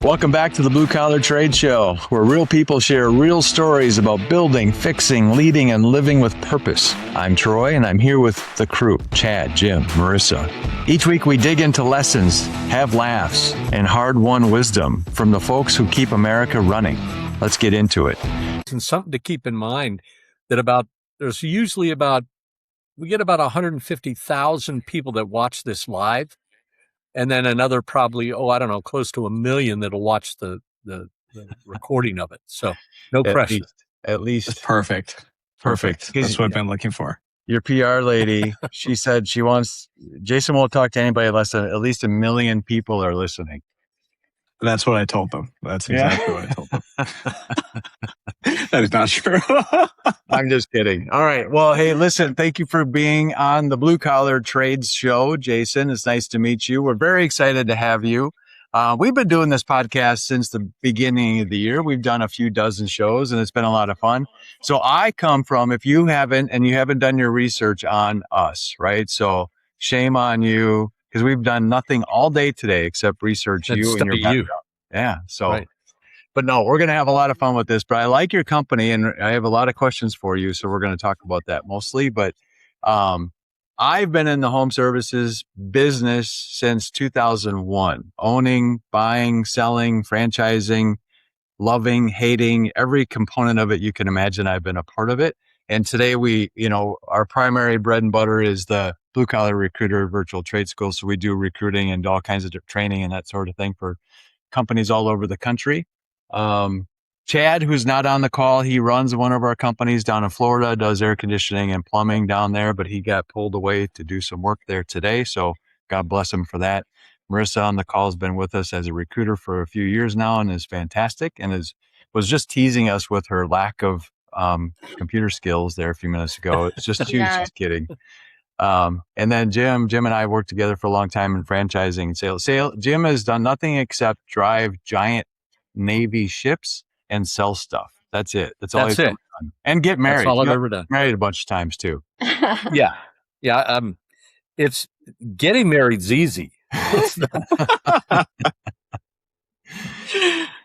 Welcome back to the Blue Collar Trade Show, where real people share real stories about building, fixing, leading, and living with purpose. I'm Troy, and I'm here with the crew, Chad, Jim, Marissa. Each week we dig into lessons, have laughs, and hard-won wisdom from the folks who keep America running. Let's get into it. And something to keep in mind that there's usually we get about 150,000 people that watch this live. And then another probably, close to 1 million that'll watch the recording of it. So no pressure. At least. That's perfect. That's what I've been looking for. Your PR lady, she said she wants, Jason won't talk to anybody unless at least 1 million people are listening. That's what I told them. That's exactly what I told them. That is not true. I'm just kidding. All right. Well, hey, listen, thank you for being on the Blue Collar Trades Show, Jason. It's nice to meet you. We're very excited to have you. We've been doing this podcast since the beginning of the year. We've done a few dozen shows, and it's been a lot of fun. So I come from, if you haven't done your research on us, right? So shame on you, because we've done nothing all day today except research you and your background. Yeah. So, right. But no, we're going to have a lot of fun with this. But I like your company, and I have a lot of questions for you. So we're going to talk about that mostly. But I've been in the home services business since 2001, owning, buying, selling, franchising, loving, hating, every component of it you can imagine. I've been a part of it. And today our primary bread and butter is the Blue Collar Recruiter Virtual Trade School. So we do recruiting and all kinds of training and that sort of thing for companies all over the country. Chad, who's not on the call, he runs one of our companies down in Florida, does air conditioning and plumbing down there, but he got pulled away to do some work there today. So God bless him for that. Marissa on the call has been with us as a recruiter for a few years now and is fantastic and was just teasing us with her lack of computer skills there a few minutes ago. It's just, she was just kidding. And then Jim and I worked together for a long time in franchising and sales. Jim has done nothing except drive giant Navy ships and sell stuff. That's it. That's all he's ever done. And get married. That's all I've ever done. Married a bunch of times too. Yeah. It's getting married's easy.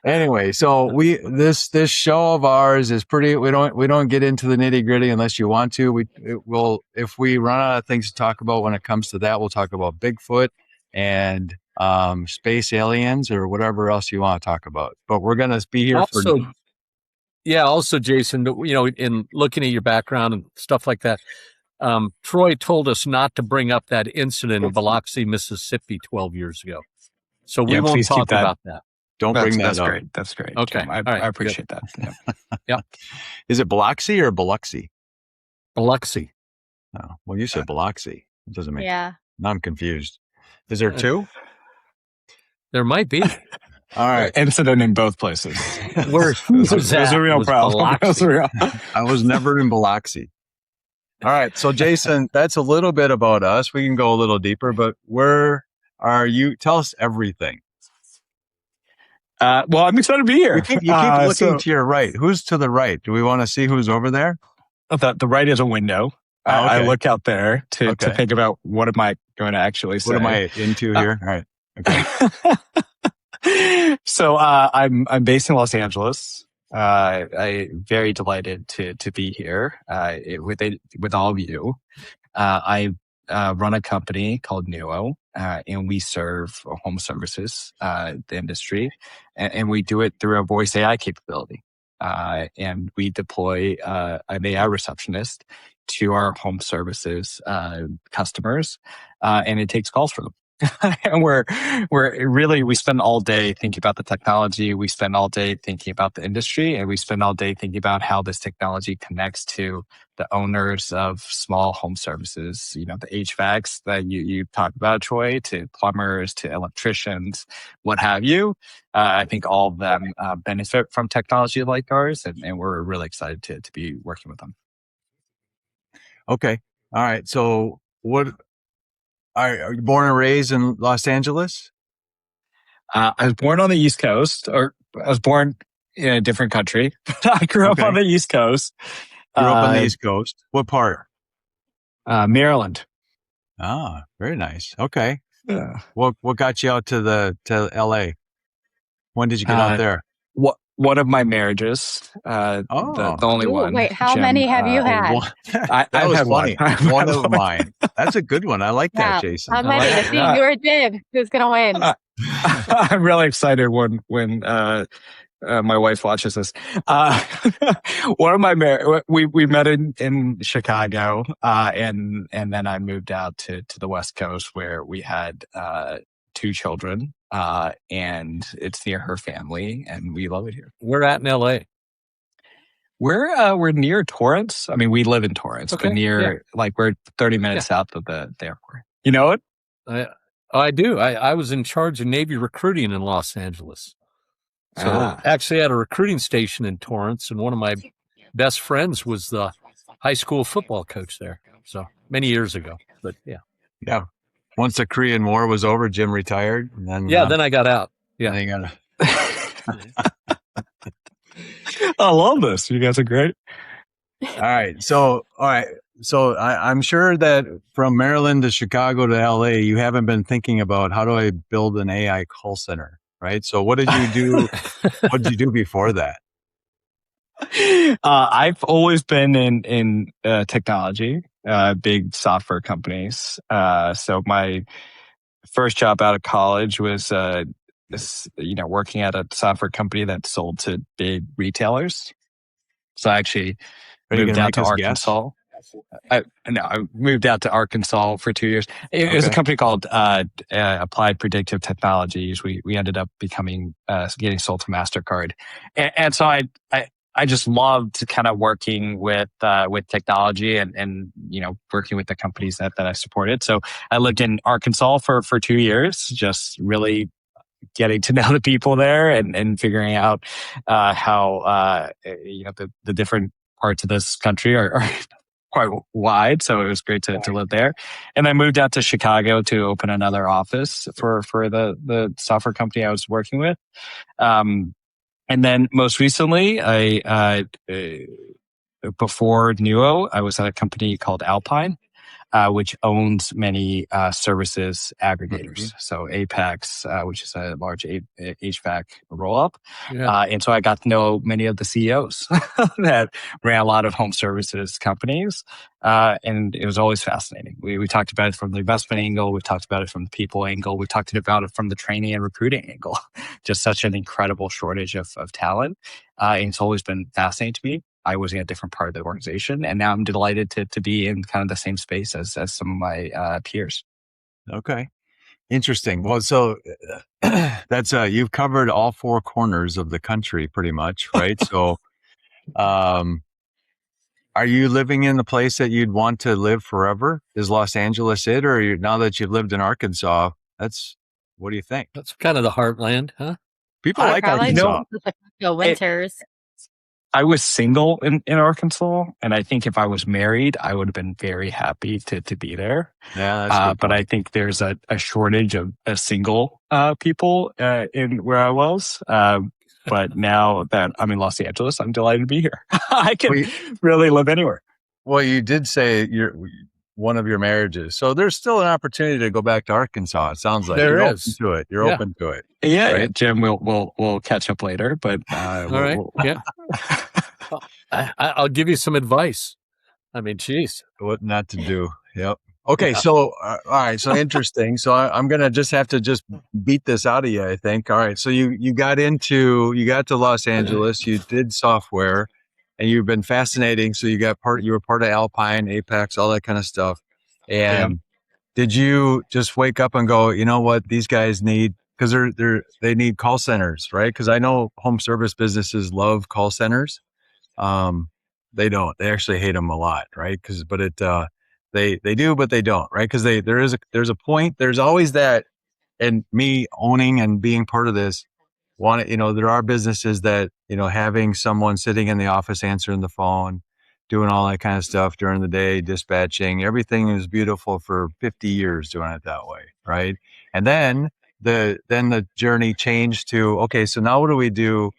Anyway, so this show of ours is pretty. We don't get into the nitty gritty unless you want to. If we run out of things to talk about when it comes to that, we'll talk about Bigfoot and space aliens or whatever else you want to talk about. But we're going to be here Also, Jason, in looking at your background and stuff like that, Troy told us not to bring up that incident in Biloxi, Mississippi 12 years ago. So we won't talk about that. Don't bring that up. Great. That's great. Okay. I appreciate that. Yeah. Yeah. Is it Biloxi or Biloxi? Biloxi. Oh, well, you said Biloxi. It doesn't make sense. Now I'm confused. Is there two? There might be. All right. Incident in both places. There's a real problem. I was never in Biloxi. All right. So Jason, that's a little bit about us. We can go a little deeper, but where are you? Tell us everything. Well, I'm excited to be here. You keep looking to your right. Who's to the right? Do we want to see who's over there? The right is a window. Oh, okay. I look out there to think about what am I going to actually say. What am I into here? All right. Okay. So I'm based in Los Angeles. I'm very delighted to be here with all of you. I run a company called Newo, and we serve home services, the industry, and we do it through a voice AI capability. And we deploy an AI receptionist to our home services customers, and it takes calls for them. And we spend all day thinking about the technology. We spend all day thinking about the industry, and we spend all day thinking about how this technology connects to the owners of small home services. The HVACs that you talked about, Troy, to plumbers, to electricians, what have you. I think all of them benefit from technology like ours, and we're really excited to be working with them. Okay. All right. So what? Are you born and raised in Los Angeles? I was born on the East Coast, or I was born in a different country. I grew up on the East Coast. Grew up on the East Coast. What part? Maryland. Ah, very nice. Okay. Yeah. What got you out to LA? When did you get out Uh, there? one of my marriages, Oh, the only Ooh, one. wait, how Jim, many have you oh, had? one. I've That was had one. funny. One of mine. That's a good one. I like that, Yeah, Jason. I'm I like ready to it. see you or Jim. Who's gonna win? I'm really excited when my wife watches this. Uh, one of my we met in Chicago, and then I moved out to the West Coast where we had 2 children, and it's near her family, and we love it here. We're at in LA. We're near Torrance. I mean, we live in Torrance, Okay, but near we're 30 minutes south of the airport. You know it? I do. I was in charge of Navy recruiting in Los Angeles. So Ah. actually, I had a recruiting station in Torrance, and one of my best friends was the high school football coach there. So many years ago, but yeah. Yeah. Once the Korean War was over, Jim retired. And then, Then I got out. Yeah. then you I love this. You guys are great. all right. So I'm sure that from Maryland to Chicago to LA, you haven't been thinking about how do I build an AI call center, right? So what did you do? What did you do before that? I've always been in technology, big software companies. So my first job out of college was working at a software company that sold to big retailers. So I actually Are you moved going to out make to us guess? Arkansas. I moved out to Arkansas for 2 years. It was a company called Applied Predictive Technologies. We ended up becoming getting sold to MasterCard, and so I just loved kind of working with technology and working with the companies that I supported. So I lived in Arkansas for 2 years, just really getting to know the people there and figuring out how the different parts of this country are quite wide. So it was great to live there. And I moved out to Chicago to open another office for the software company I was working with. And then most recently, before Newo, I was at a company called Alpine, which owns many services aggregators. So Apex, which is a large HVAC roll-up. And so I got to know many of the CEOs that ran a lot of home services companies. And it was always fascinating. We talked about it from the investment angle. We talked about it from the people angle. We talked about it from the training and recruiting angle. Just such an incredible shortage of talent. And it's always been fascinating to me. I was in a different part of the organization, and now I'm delighted to be in kind of the same space as some of my peers. Okay. Interesting. Well, so that's you've covered all 4 corners of the country pretty much, right? So are you living in the place that you'd want to live forever? Is Los Angeles it, or now that you've lived in Arkansas, what do you think? That's kind of the heartland, huh? People like Arkansas. Winters. I was single in Arkansas, and I think if I was married, I would have been very happy to be there. Yeah, that's but I think there's a shortage of single people in where I was. But now that I'm in Los Angeles, I'm delighted to be here. I can really live anywhere. Well, you did say one of your marriages, so there's still an opportunity to go back to Arkansas. It sounds like there you're is. open to it. You're open to it. Yeah, right? Jim, we'll catch up later. But all right, yeah. I'll give you some advice. I mean, geez, what not to do. Yep. Okay, so all right, so interesting. So I'm gonna have to beat this out of you, I think. All right, so you got to Los Angeles, you did software, and you've been fascinating. So you were part of Alpine, Apex, all that kind of stuff. And did you just wake up and go, you know what, these guys need, because they need call centers, right? Because I know home service businesses love call centers. They don't. They actually hate them a lot, right? They do, but they don't, right? Because there's a point. There's always that, and me owning and being part of this. There are businesses that having someone sitting in the office answering the phone, doing all that kind of stuff during the day, dispatching, everything is beautiful for 50 years doing it that way, right? And then the journey changed to, okay, so now what do we do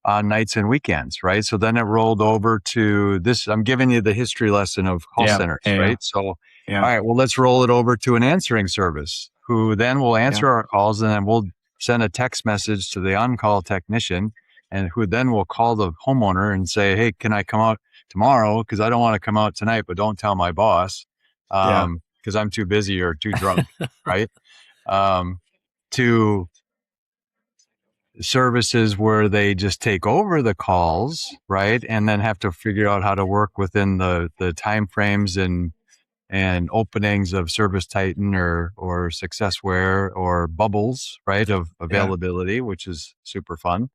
on nights and weekends, right? So then it rolled over to this. I'm giving you the history lesson of call centers, right? So, all right, well, let's roll it over to an answering service who then will answer our calls, and then we'll send a text message to the on-call technician, and who then will call the homeowner and say, hey, can I come out tomorrow? Because I don't want to come out tonight, but don't tell my boss because I'm too busy or too drunk, right? To services where they just take over the calls, right? And then have to figure out how to work within the time frames and openings of Service Titan or Successware or Bubbles, right? Of availability, which is super fun.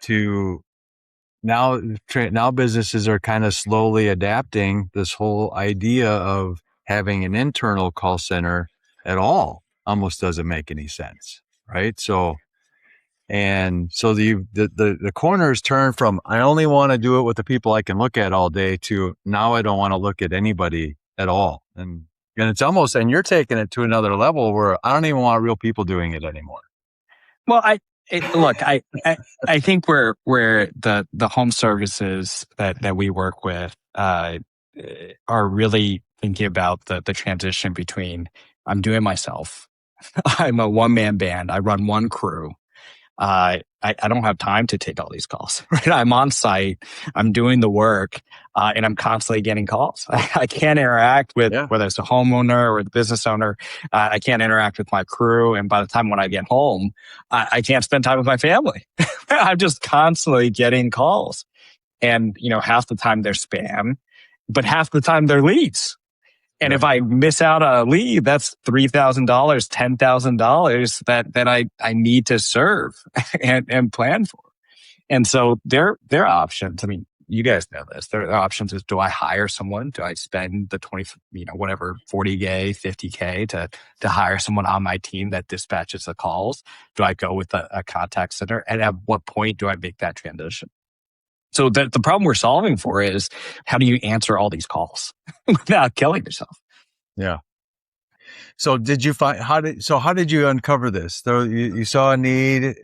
To now businesses are kind of slowly adapting this whole idea of having an internal call center at all. Almost doesn't make any sense, right? So the corners turn from I only want to do it with the people I can look at all day to now I don't want to look at anybody at all. And it's almost, and you're taking it to another level where I don't even want real people doing it anymore. Well, I think where the home services that we work with are really thinking about the transition between I'm doing myself. I'm a one-man band. I run one crew. I don't have time to take all these calls, right? I'm on site, I'm doing the work, and I'm constantly getting calls. I can't interact with whether it's a homeowner or the business owner. I can't interact with my crew. And by the time when I get home, I can't spend time with my family. I'm just constantly getting calls. And, half the time they're spam, but half the time they're leads. And if I miss out on a lead, that's $3,000, $10,000 that I need to serve and plan for. And so their options, I mean, you guys know this, their options is, do I hire someone? Do I spend the 40K, 50K to hire someone on my team that dispatches the calls? Do I go with a contact center? And at what point do I make that transition? So the problem we're solving for is how do you answer all these calls without killing yourself? Yeah. So did you how did you uncover this? So you saw a need.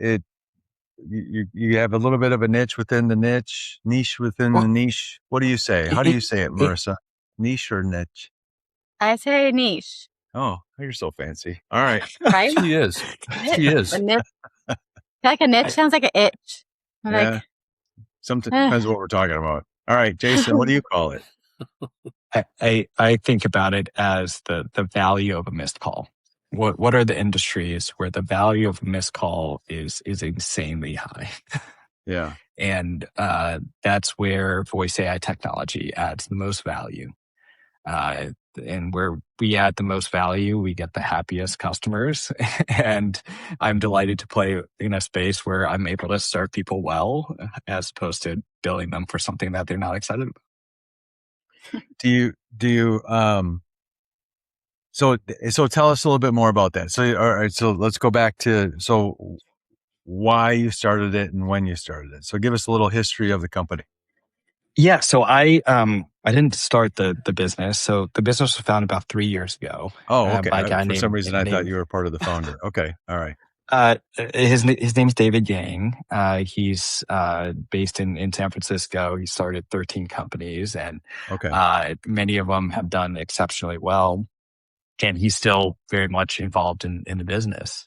You have a little bit of a niche within the niche within the niche. What do you say? How do you say it, Marissa? Niche or niche? I say niche. Oh, you're so fancy. All right. Right? She is. She is. A niche. Like a niche sounds like an itch. Like, something depends what we're talking about. All right, Jason, what do you call it? I think about it as the value of a missed call. What are the industries where the value of a missed call is insanely high? Yeah. And that's where voice AI technology adds the most value. And where we add the most value, we get the happiest customers. And I'm delighted to play in a space where I'm able to serve people well, as opposed to billing them for something that they're not excited about. Do you so tell us a little bit more about that. So all right, so let's go back to why you started it and when you started it. So give us a little history of the company. Yeah, so I didn't start the business. So the business was founded about 3 years ago. Oh, okay. By a guy For some reason, I thought you were part of the founder. Okay, all right. His name's David Yang. He's based in San Francisco. He started 13 companies, and many of them have done exceptionally well. And he's still very much involved in the business.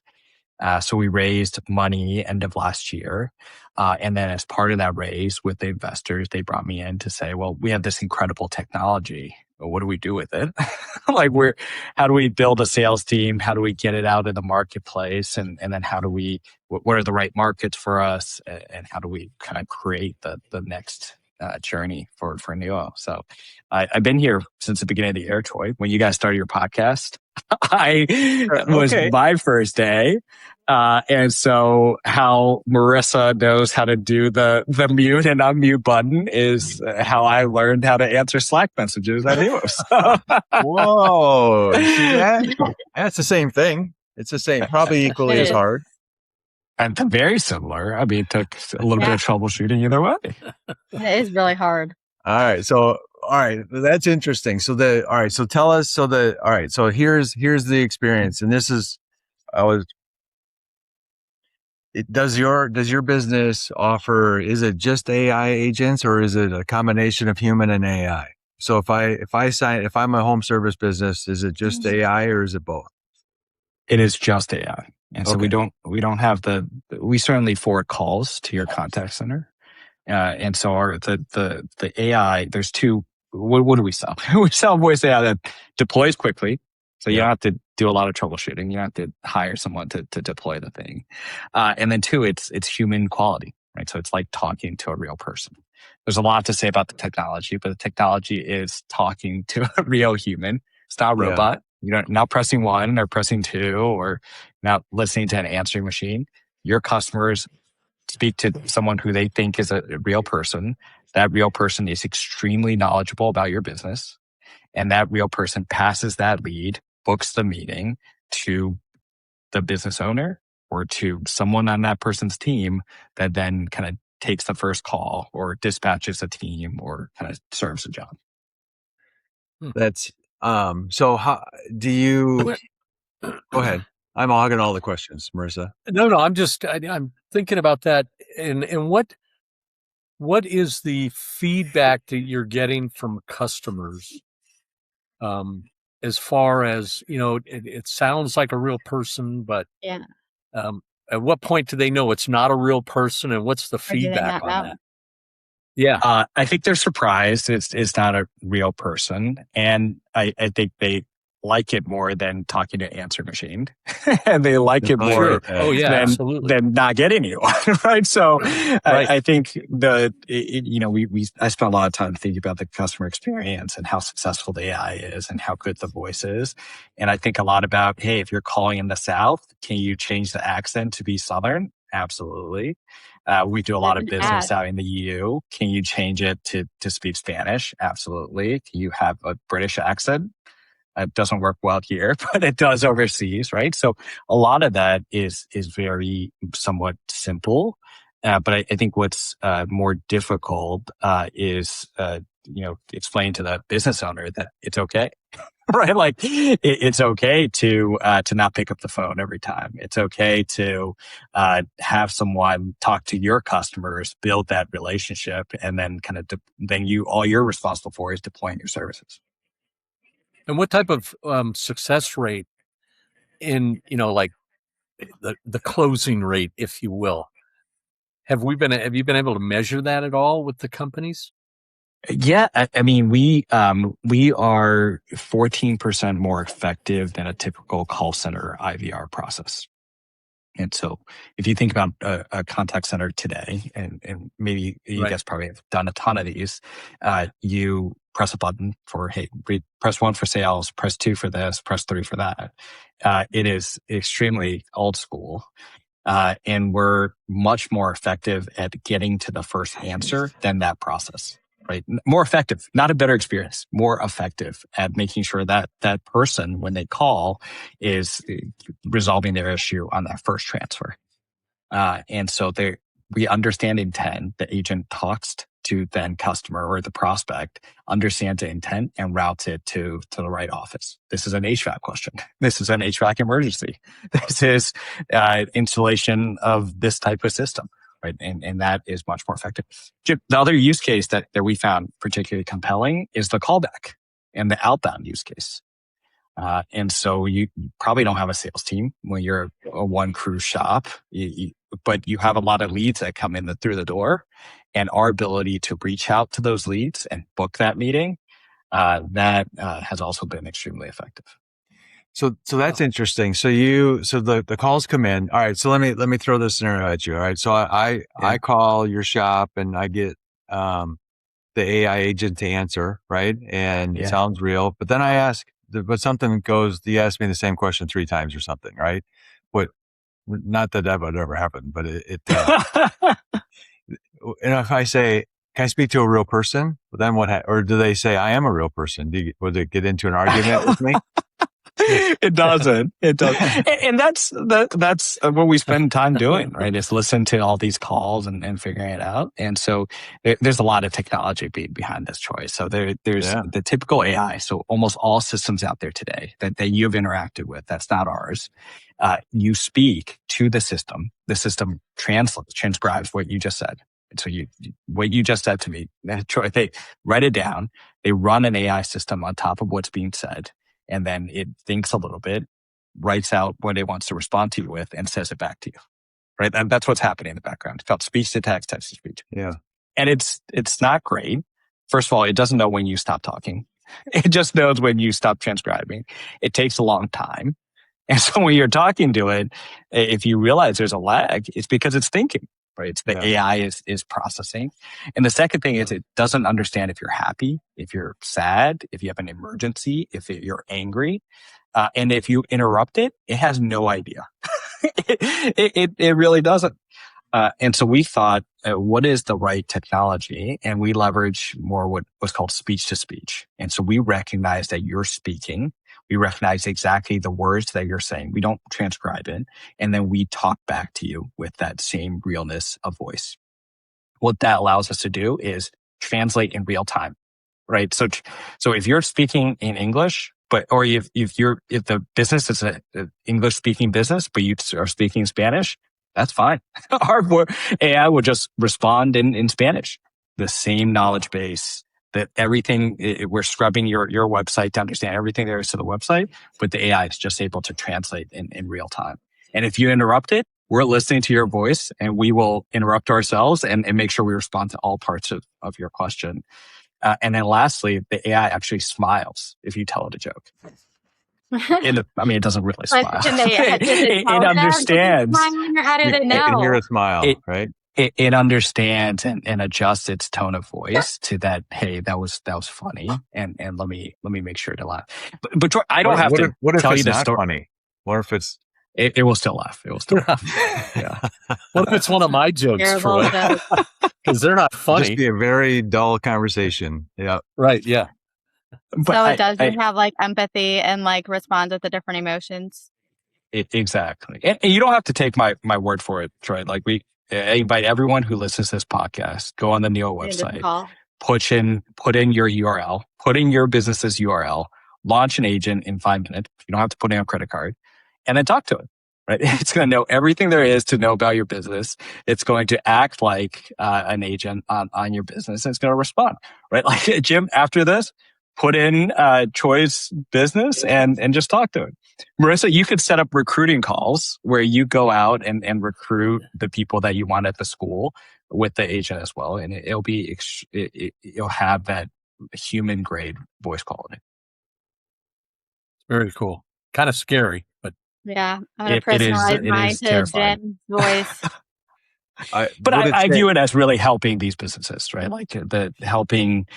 So we raised money end of last year. And then as part of that raise with the investors, they brought me in to say, well, we have this incredible technology. But what do we do with it? How do we build a sales team? How do we get it out in the marketplace? And then what are the right markets for us? And how do we kind of create the next journey for Newo? So I've been here since the beginning of the year, Troy. When you guys started your podcast, was my first day. And so how Marissa knows how to do the mute and unmute button is how I learned how to answer Slack messages at Newo. Whoa. See that? That's the same thing. It's the same, probably equally as hard. And very similar. I mean, it took a little bit of troubleshooting either way. It is really hard. All right. So, all right. That's interesting. So so tell us, so here's the experience. And this is, does your business offer, is it just AI agents or is it a combination of human and AI? So if I'm a home service business, is it just AI or is it both? It is just AI. And so we don't have we certainly forward calls to your contact center. And so the AI, there's two, what do we sell? We sell voice AI that deploys quickly. So you don't have to do a lot of troubleshooting. You don't have to hire someone to deploy the thing. And then two, it's human quality, right? So it's like talking to a real person. There's a lot to say about the technology, but the technology is talking to a real human. It's not a robot. You're not pressing 1 or pressing 2 or not listening to an answering machine. Your customers speak to someone who they think is a real person. That real person is extremely knowledgeable about your business. And that real person passes that lead, books the meeting to the business owner or to someone on that person's team that then kind of takes the first call or dispatches a team or kind of serves a job. That's so how do you go ahead? I'm hogging all the questions, Marissa. No, I'm thinking about that. And what is the feedback that you're getting from customers? As far as, it sounds like a real person, but at what point do they know it's not a real person, and what's the feedback on that? Yeah. I think they're surprised it's not a real person. And I think they like it more than talking to an answer machine. And they like it more than not getting anyone, right? So I think I spent a lot of time thinking about the customer experience and how successful the AI is and how good the voice is. And I think a lot about, hey, if you're calling in the South, can you change the accent to be Southern? Absolutely. We do a lot of business out in the EU. Can you change it to speak Spanish? Absolutely. Can you have a British accent? It doesn't work well here, but it does overseas, right? So a lot of that is very somewhat simple. But I think what's more difficult is explain to the business owner that it's okay. Right, like it's okay to not pick up the phone every time. It's okay to have someone talk to your customers, build that relationship, and then kind of all you're responsible for is deploying your services. And what type of success rate in like the closing rate, if you will, have you been able to measure that at all with the companies? Yeah, I mean, we are 14% more effective than a typical call center IVR process. And so if you think about a contact center today, and maybe you guys probably have done a ton of these, you press a button for, hey, press 1 for sales, press 2 for this, press 3 for that. It is extremely old school. And we're much more effective at getting to the first answer than that process. Right. More effective, not a better experience, more effective at making sure that that person, when they call, is resolving their issue on that first transfer. And so we understand intent. The agent talks to then customer or the prospect, understands the intent and routes it to the right office. This is an HVAC question. This is an HVAC emergency. This is installation of this type of system. Right. And that is much more effective. The other use case that we found particularly compelling is the callback and the outbound use case. And so you probably don't have a sales team when you're a one crew shop, but you have a lot of leads that come in through the door, and our ability to reach out to those leads and book that meeting, that has also been extremely effective. So that's interesting. So the calls come in. All right. So let me throw this scenario at you. All right. So I call your shop and I get the AI agent to answer, right? And it sounds real. But then I ask, but something goes. You ask me the same question 3 times or something, right? What? Not that would ever happen, but it. And if I say, "Can I speak to a real person?" Well, then what? Or do they say, "I am a real person"? Would they get into an argument with me? It doesn't. It does, and that's what we spend time doing, right? Is listen to all these calls and figuring it out. And so there's a lot of technology behind this choice. So there's the typical AI. So almost all systems out there today that you've interacted with, that's not ours. You speak to the system. The system transcribes what you just said. So what you just said to me, they write it down. They run an AI system on top of what's being said. And then it thinks a little bit, writes out what it wants to respond to you with and says it back to you. Right. And that's what's happening in the background. It's called speech to text, text to speech. Yeah. And it's not great. First of all, it doesn't know when you stop talking. It just knows when you stop transcribing. It takes a long time. And so when you're talking to it, if you realize there's a lag, it's because it's thinking, right? It's the AI is processing. And the second thing is it doesn't understand if you're happy, if you're sad, if you have an emergency, if you're angry. And if you interrupt it, it has no idea. It really doesn't. And so we thought, what is the right technology? And we leverage more what was called speech to speech. And so we recognize that you're speaking. We recognize exactly the words that you're saying. We don't transcribe it. And then we talk back to you with that same realness of voice. What that allows us to do is translate in real time, right? So if you're speaking in English, or if the business is an English speaking business, but you are speaking Spanish, that's fine. Our AI will just respond in Spanish. The same knowledge base, that everything, we're scrubbing your website to understand everything there is to the website, but the AI is just able to translate in real time. And if you interrupt it, we're listening to your voice and we will interrupt ourselves and make sure we respond to all parts of your question. And then lastly, the AI actually smiles if you tell it a joke. It doesn't really smile. It understands. How did it know? Hear a smile, right? It understands and adjusts its tone of voice to that. Hey, that was funny, and let me make sure to laugh. But Troy, I don't have to tell you the story. Funny? What if it's? It will still laugh. It will still laugh. Yeah. What if it's one of my jokes, Troy? Because they're not funny. Just be a very dull conversation. Yeah. Right. Yeah. But so it doesn't have like empathy and like responds with the different emotions. Exactly. And you don't have to take my word for it, Troy. Like I invite everyone who listens to this podcast, go on the Newo website, put in your URL, put in your business's URL, launch an agent in 5 minutes. You don't have to put in a credit card, and then talk to it. Right? It's going to know everything there is to know about your business. It's going to act like an agent on your business, and it's going to respond. Right? Like Jim, after this, put in Troy's business and just talk to it. Marissa, you could set up recruiting calls where you go out and recruit the people that you want at the school with the agent as well. And you'll have that human grade voice quality. Very cool. Kind of scary, but yeah, I'm going to personalize mine to Jen's voice. But I view it as really helping these businesses, right? Like helping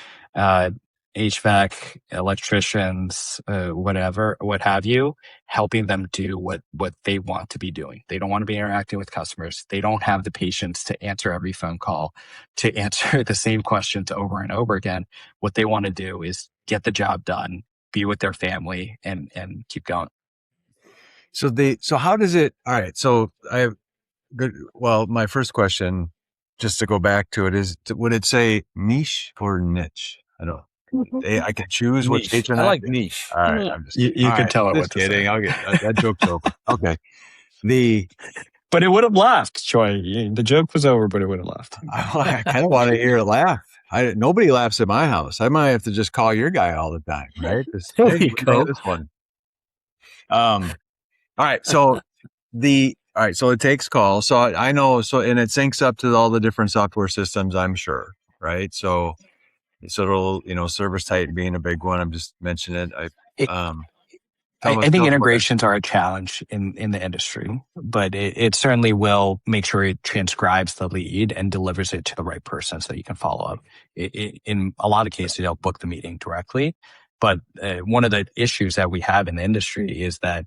HVAC, electricians, what have you, helping them do what they want to be doing. They don't want to be interacting with customers. They don't have the patience to answer every phone call, to answer the same questions over and over again. What they want to do is get the job done, be with their family, and keep going. So how does it? All right. So my first question, just to go back to it, is would it say niche or niche? I don't. I can choose which agent. I like niche. All right, I'm just you can tell it what to kidding. say. I'll get that joke's over. Okay. But it would have laughed, Troy. The joke was over, but it would have laughed. I kind of want to hear it laugh. Nobody laughs at my house. I might have to just call your guy all the time, right? There you go. This one. All right. So so it takes calls. So I know. So and it syncs up to all the different software systems, I'm sure, right? So it'll, ServiceTitan being a big one. I'm just mentioning it. I think integrations are a challenge in the industry, but it certainly will make sure it transcribes the lead and delivers it to the right person so that you can follow up. In a lot of cases, they'll book the meeting directly. But one of the issues that we have in the industry is that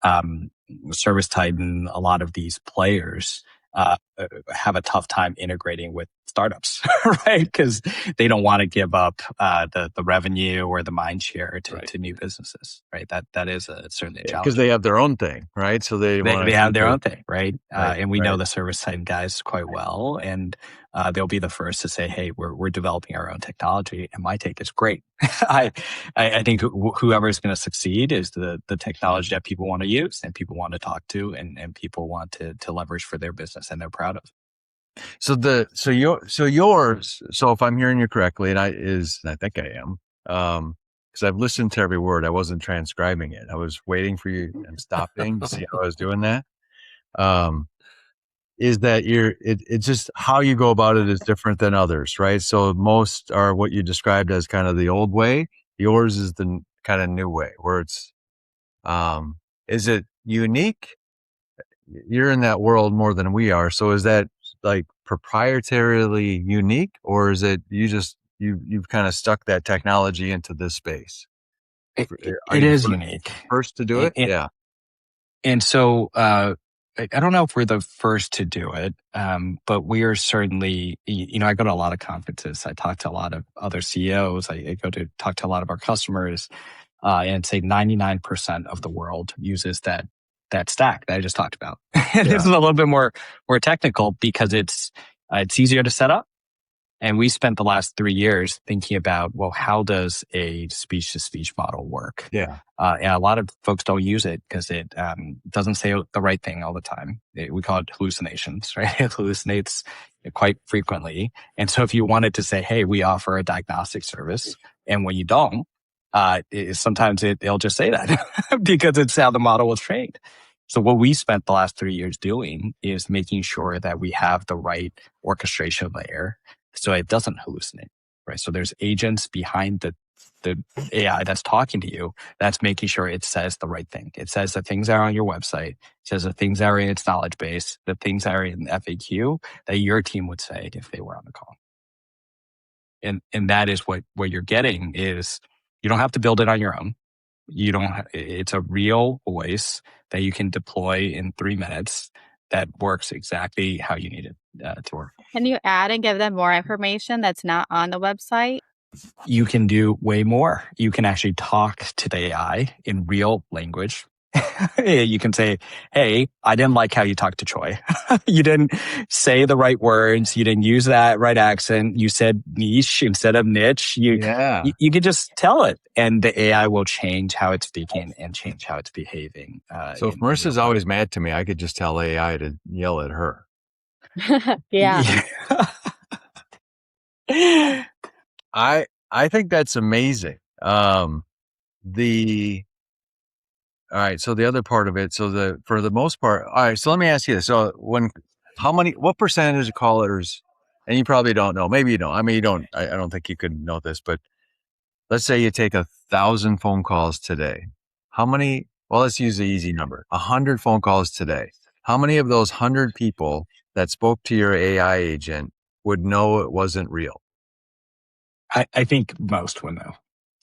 ServiceTitan, a lot of these players have a tough time integrating with startups, right? Because they don't want to give up the revenue or the mind share to new businesses, right? That is certainly a challenge. Because they have their own thing, right? So they have their own thing, right? And we know the ServiceTitan guys quite well, and they'll be the first to say, "Hey, we're developing our own technology." And my take is great. I think whoever is going to succeed is the technology that people want to use and people want to talk to and people want to leverage for their business and they're proud of. So yours. So if I'm hearing you correctly, and I think I am. because I've listened to every word. I wasn't transcribing it. I was waiting for you and stopping to see how I was doing that. Is that it's just how you go about it is different than others, right? So most are what you described as kind of the old way. Yours is the kind of new way where it's, is it unique? You're in that world more than we are. So is that like proprietarily unique, or is it you've kind of stuck that technology into this space? Are It you is unique. first to do it? Yeah. And so, I don't know if we're the first to do it, but we are certainly, I go to a lot of conferences. I talk to a lot of other CEOs. I go to talk to a lot of our customers, and say 99% of the world uses that stack that I just talked about. And this is a little bit more technical because it's easier to set up. And we spent the last 3 years thinking about, well, how does a speech-to-speech model work? Yeah. And a lot of folks don't use it because it doesn't say the right thing all the time. We call it hallucinations, right? It hallucinates quite frequently. And so if you wanted to say, hey, we offer a diagnostic service, and when you don't, sometimes it'll just say that because it's how the model was trained. So what we spent the last 3 years doing is making sure that we have the right orchestration layer so it doesn't hallucinate, right? So there's agents behind the AI that's talking to you that's making sure it says the right thing. It says the things that are on your website, it says the things that are in its knowledge base, the things that are in FAQ that your team would say if they were on the call. And that is what you're getting is you don't have to build it on your own. It's a real voice that you can deploy in 3 minutes that works exactly how you need it to work. Can you add and give them more information that's not on the website? You can do way more. You can actually talk to the AI in real language. You can say, hey, I didn't like how you talked to Troy. You didn't say the right words. You didn't use that right accent. You said niche instead of niche. You can just tell it, and the AI will change how it's speaking and change how it's behaving. So if Marissa's always mad to me, I could just tell AI to yell at her. Yeah. I think that's amazing. All right. So the other part of it, for the most part, all right. So let me ask you this. So what percentage of callers, and you probably don't know, maybe you don't. I mean, I don't think you could know this, but let's say you take 1,000 phone calls today. How many, well, let's use the easy number, 100 phone calls today. How many of those 100 people that spoke to your AI agent would know it wasn't real? I think most would know.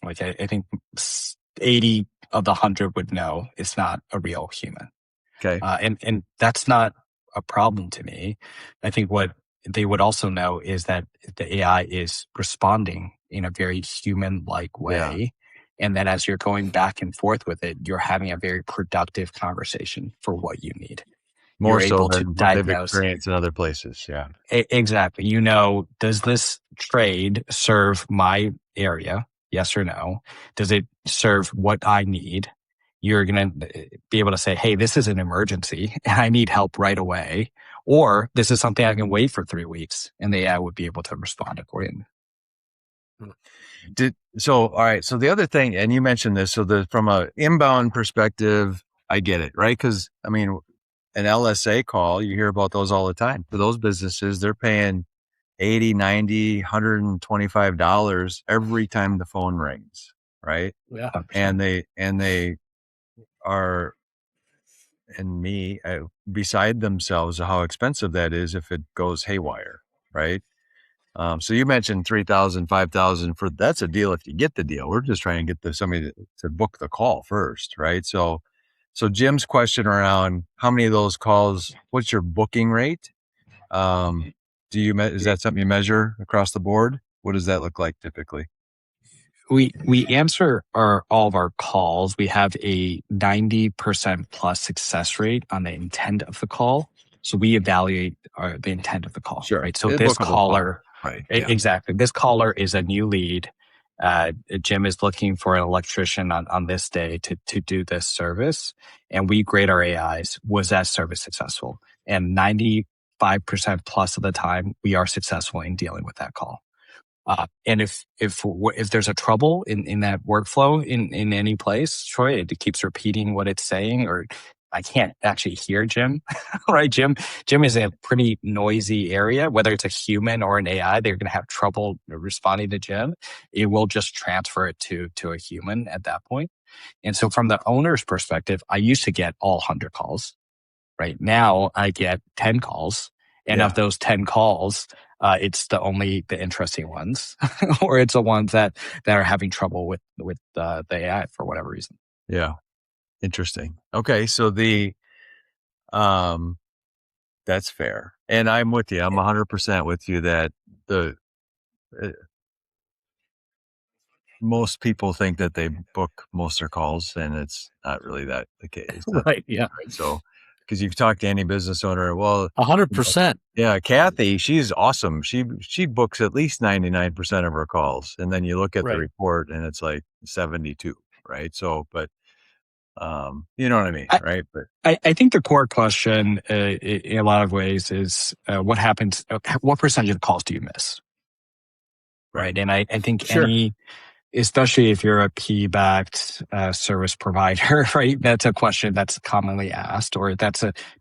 Like I think 80 of the 100 would know it's not a real human. Okay. And that's not a problem to me. I think what they would also know is that the AI is responding in a very human-like way. Yeah. And then as you're going back and forth with it, you're having a very productive conversation for what you need. More you're so able than to what diagnose they've experienced in other places. Yeah. Exactly. Does this trade serve my area? Yes or no? Does it serve what I need? You're going to be able to say, hey, this is an emergency and I need help right away. Or this is something I can wait for 3 weeks, and the AI would be able to respond accordingly. All right. So the other thing, and you mentioned this, from a inbound perspective, I get it, right? Because I mean, an LSA call, you hear about those all the time. For those businesses, they're paying $80, $90, $125 every time the phone rings, right? Yeah. And they are, beside themselves of how expensive that is if it goes haywire, right? So you mentioned 3,000, 5,000 that's a deal if you get the deal. We're just trying to get somebody to book the call first, right? So Jim's question around how many of those calls, what's your booking rate? Is that something you measure across the board? What does that look like typically? We answer all of our calls. We have a 90% plus success rate on the intent of the call. So we evaluate the intent of the call. Sure. Right. So this caller, right? Exactly. This caller is a new lead. Jim is looking for an electrician on this day to do this service, and we grade our AIs. Was that service successful? And 95% plus of the time, we are successful in dealing with that call. And if there's a trouble in that workflow in any place, Troy, it keeps repeating what it's saying, or I can't actually hear Jim, right? Jim is a pretty noisy area. Whether it's a human or an AI, they're going to have trouble responding to Jim. It will just transfer it to a human at that point. And so from the owner's perspective, I used to get all 100 calls. Right now, I get 10 calls, and of those 10 calls, it's the interesting ones, or it's the ones that are having trouble with the AI for whatever reason. Yeah, interesting. Okay, so that's fair, and I'm with you. I'm 100% with you that the most people think that they book most of their calls, and it's not really that the case. Right. Yeah. Right. So, because you've talked to any business owner, well, 100%. yeah, Kathy, she's awesome. She books at least 99% of her calls, and then you look at the report, and it's like 72, right? So, but you know what I mean, right? But I think the core question, in a lot of ways, is what happens. What percentage of calls do you miss? Right, and I think especially if you're a P-backed service provider, right? That's a question that's commonly asked, or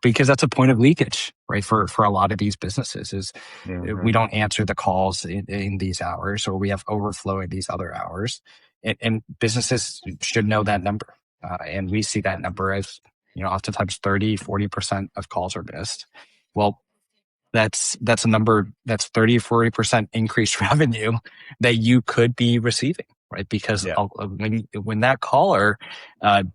because that's a point of leakage, right? For a lot of these businesses is we don't answer the calls in these hours, or we have overflow in these other hours, and businesses should know that number. And we see that number as, oftentimes 30, 40% of calls are missed. Well, that's a number that's 30 or 40% increased revenue that you could be receiving, right? Because when that caller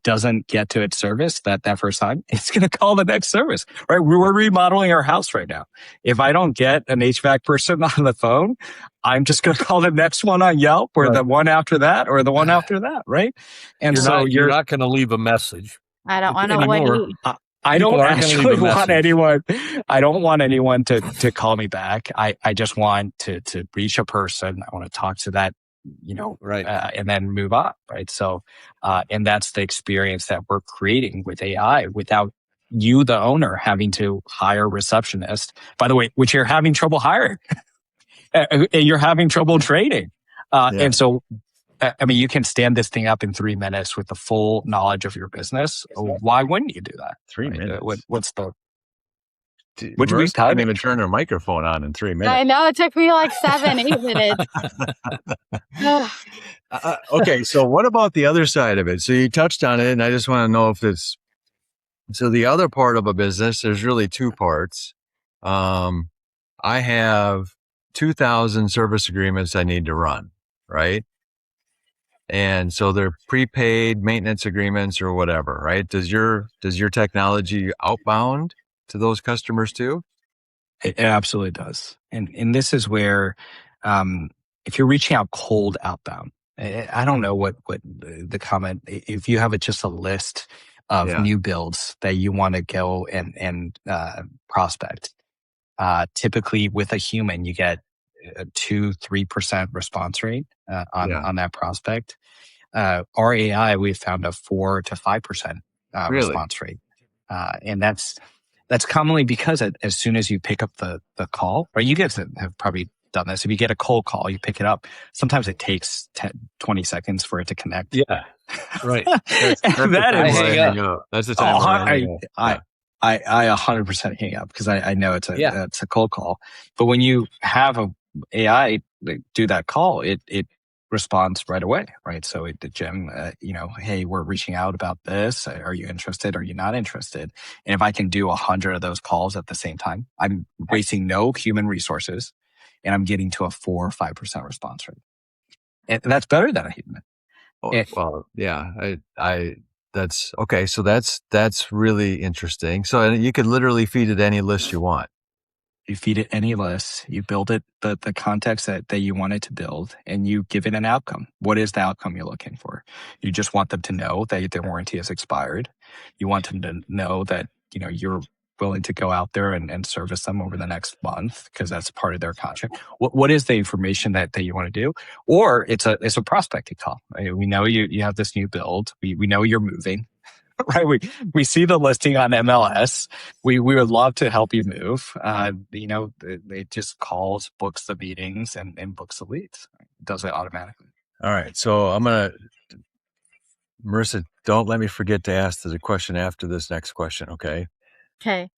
doesn't get to its service that first time, it's going to call the next service, right? We're remodeling our house right now. If I don't get an HVAC person on the phone, I'm just going to call the next one on Yelp, or the one after that, or the one after that, right? And you're not going to leave a message. I don't want to wait. I don't actually want anyone. I don't want anyone to call me back. I just want to reach a person. I want to talk to that, and then move on, right? So, and that's the experience that we're creating with AI without you, the owner, having to hire a receptionist. By the way, which you're having trouble hiring, and you're having trouble training, and so. I mean, you can stand this thing up in 3 minutes with the full knowledge of your business. Why wouldn't you do that? 3 minutes. What's the? Would you can't even turn her microphone on in 3 minutes? I know, it took me like 7, 8 minutes. Okay, so what about the other side of it? So you touched on it, and I just want to know if it's so. The other part of a business, there's really two parts. I have 2,000 service agreements I need to run, right? And so they're prepaid maintenance agreements or whatever, right? Does your technology outbound to those customers too? It absolutely does. And this is where, if you're reaching out cold outbound, I don't know what the comment, if you have just a list of new builds that you want to go and prospect, typically with a human, you get a 2-3% response rate on that prospect. Our AI, we've found a 4 to 5% response rate, and that's commonly because as soon as you pick up the call, right? You guys have probably done this. If you get a cold call, you pick it up. Sometimes it takes 20 seconds for it to connect. Yeah, right. That's hang up. That's the time I 100% hang up because I know it's a cold call. But when you have a AI do that call, it responds right away, right? So Jim, hey, we're reaching out about this. Are you interested? Are you not interested? And if I can do 100 of those calls at the same time, I'm wasting no human resources, and I'm getting to a 4 or 5% response rate, and that's better than a human. Well, yeah, I that's okay. So that's really interesting. So you could literally feed it any list you want. You feed it any list, you build it the context that you want it to build, and you give it an outcome. What is the outcome you're looking for? You just want them to know that their warranty has expired. You want them to know that you're willing to go out there and service them over the next month because that's part of their contract. What is the information that you want to do? Or it's a prospecting call. Right? We know you have this new build. We know you're moving. right? We see the listing on MLS. We would love to help you move. It just calls, books the meetings, and books the leads. It does it automatically. All right. So Marissa, don't let me forget to ask the question after this next question. Okay. Okay.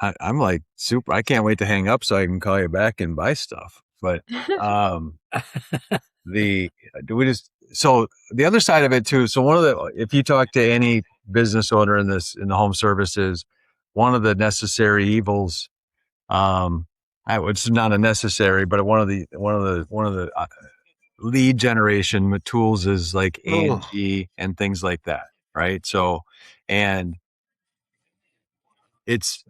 I'm like super. I can't wait to hang up so I can call you back and buy stuff. But so the other side of it too. So if you talk to any business owner in the home services, one of the necessary evils, it's not a necessary, but one of the lead generation tools is like Angie and things like that, right? So, and it's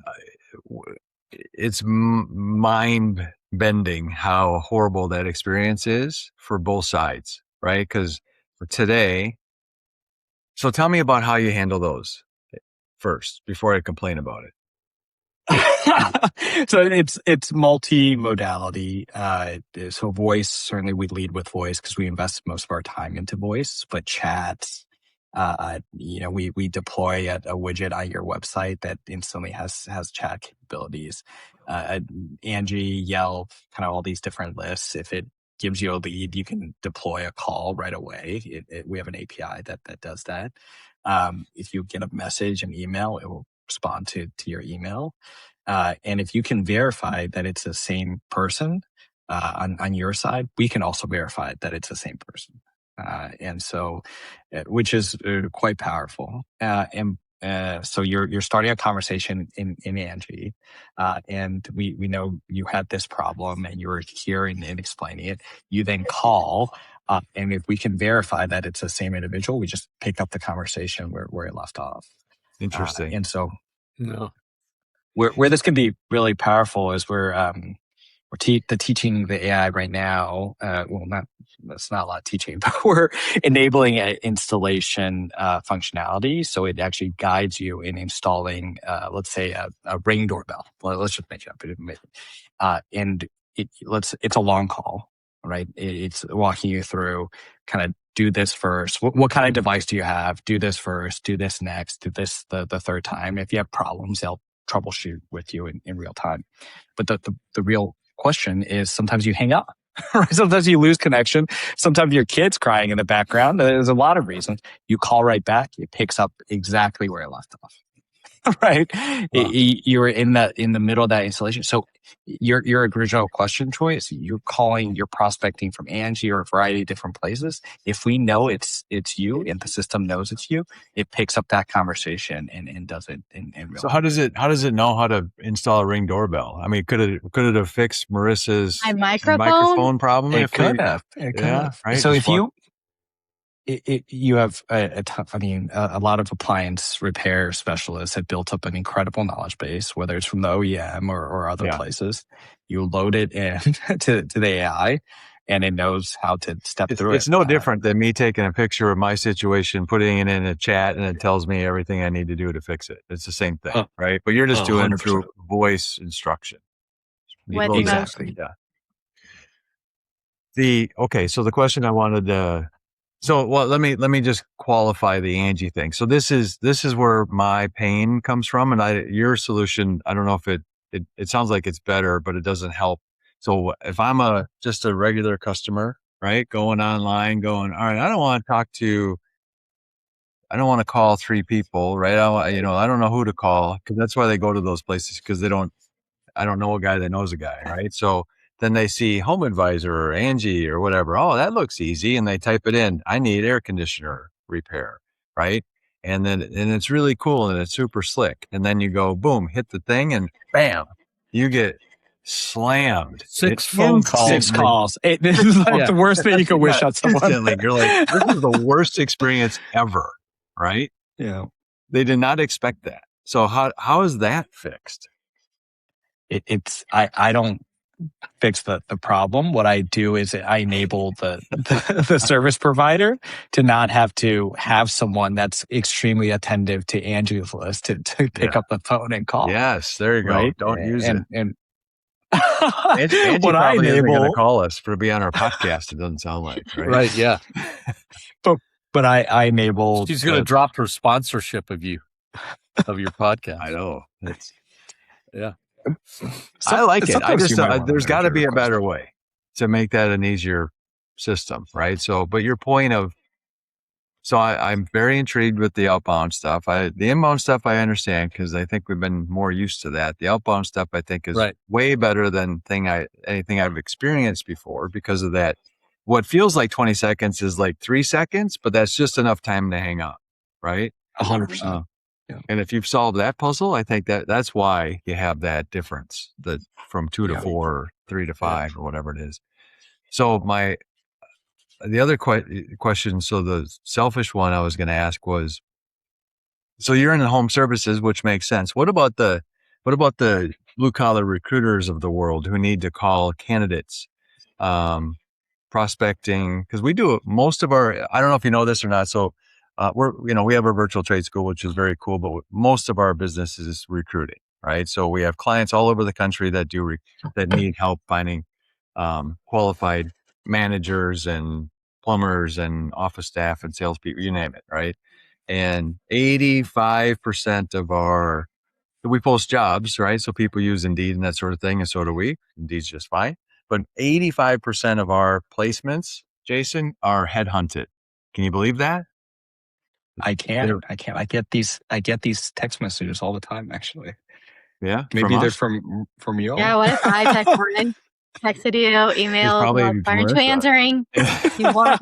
mind bending how horrible that experience is for both sides, right? Because for today, so tell me about how you handle those first before I complain about it. So it's multi-modality. So voice, certainly we lead with voice because we invest most of our time into voice, but chat, we deploy a widget on your website that instantly has chat capabilities. Angie, Yelp, kind of all these different lists. If it gives you a lead, you can deploy a call right away. We have an API that does that. If you get a message, an email, it will respond to your email. And if you can verify that it's the same person on your side, we can also verify that it's the same person. And so, which is quite powerful. So you're starting a conversation in Angie, and we know you had this problem and you were hearing and explaining it. You then call, and if we can verify that it's the same individual, we just pick up the conversation where it left off. Interesting. And so, No. where this can be really powerful is we're teaching the AI right now. That's not a lot of teaching, but we're enabling an installation functionality. So it actually guides you in installing, let's say, a Ring doorbell. Let's just make it up. And it's a long call, right? It's walking you through kind of do this first. What kind of device do you have? Do this first. Do this next. Do this the third time. If you have problems, they'll troubleshoot with you in real time. But the real question is sometimes you hang up. Right? Sometimes you lose connection. Sometimes your kid's crying in the background. There's a lot of reasons. You call right back. It picks up exactly where it left off. Right? Wow. You're in the middle of that installation. So your original question, Troy, is you're prospecting from Angie or a variety of different places. If we know it's you and the system knows it's you, it picks up that conversation and does it in real time. So how does it know how to install a Ring doorbell? I mean, could it have fixed Marissa's microphone problem? It could have. Right? So if you have a lot of appliance repair specialists have built up an incredible knowledge base, whether it's from the OEM or other places. You load it in to the AI, and it knows how to step through it. It's no different than me taking a picture of my situation, putting it in a chat, and it tells me everything I need to do to fix it. It's the same thing, right? But you're just doing it through voice instruction. Exactly. Yeah. So the question I wanted to. Let me just qualify the Angie thing. So this is where my pain comes from, and your solution, I don't know if it sounds like it's better, but it doesn't help. So if I'm just a regular customer, right, going online, all right, I don't want to call 3 people, right? I don't know who to call, because that's why they go to those places, because I don't know a guy that knows a guy, right? So then they see Home Advisor or Angie or whatever. Oh, that looks easy. And they type it in. I need air conditioner repair, right? And it's really cool and it's super slick. And then you go, boom, hit the thing and bam, you get slammed. 6 phone calls. 6 calls. This is like the worst thing you could wish on someone. Instantly, you're like, this is the worst experience ever, right? Yeah. They did not expect that. So how is that fixed? I don't fix the problem. What I do is I enable the service provider to not have to have someone that's extremely attentive to Angie's list to pick up the phone and call. Yes, there you go. Right? Don't use it. And Angie what I probably isn't going to enable, call us to be on our podcast. It doesn't sound like, right? Right. Yeah. but I enable. She's going to drop her sponsorship of you, of your podcast. I know. It's, Yeah. I like it. I sometimes just, you might want there's an got to energy be a request. better way to make that an easier system, right? So, but your point of, so I'm very intrigued with the outbound stuff. The inbound stuff I understand because I think we've been more used to that. The outbound stuff I think is Right. way better than anything I've experienced before because of that. What feels like 20 seconds is like 3 seconds, but that's just enough time to hang up, right? 100%. And if you've solved that puzzle, I think that's why you have that difference, from 2 to 4, or 3 to 5, or whatever it is. So the other question, so the selfish one I was going to ask was, so you're in the home services, which makes sense. What about the blue collar recruiters of the world who need to call candidates, prospecting? Because we do most of our, I don't know if you know this or not. So we have a virtual trade school, which is very cool, but most of our business is recruiting, right? So we have clients all over the country that that need help finding qualified managers and plumbers and office staff and salespeople, you name it, right? And 85% of we post jobs, right? So people use Indeed and that sort of thing, and so do we. Indeed's just fine. But 85% of our placements, Jason, are headhunted. Can you believe that? I can't. I get these text messages all the time, actually. Yeah. Maybe they're us? from you. Yeah, what if I texted you, emailed, probably like, why aren't you Marissa. answering? You want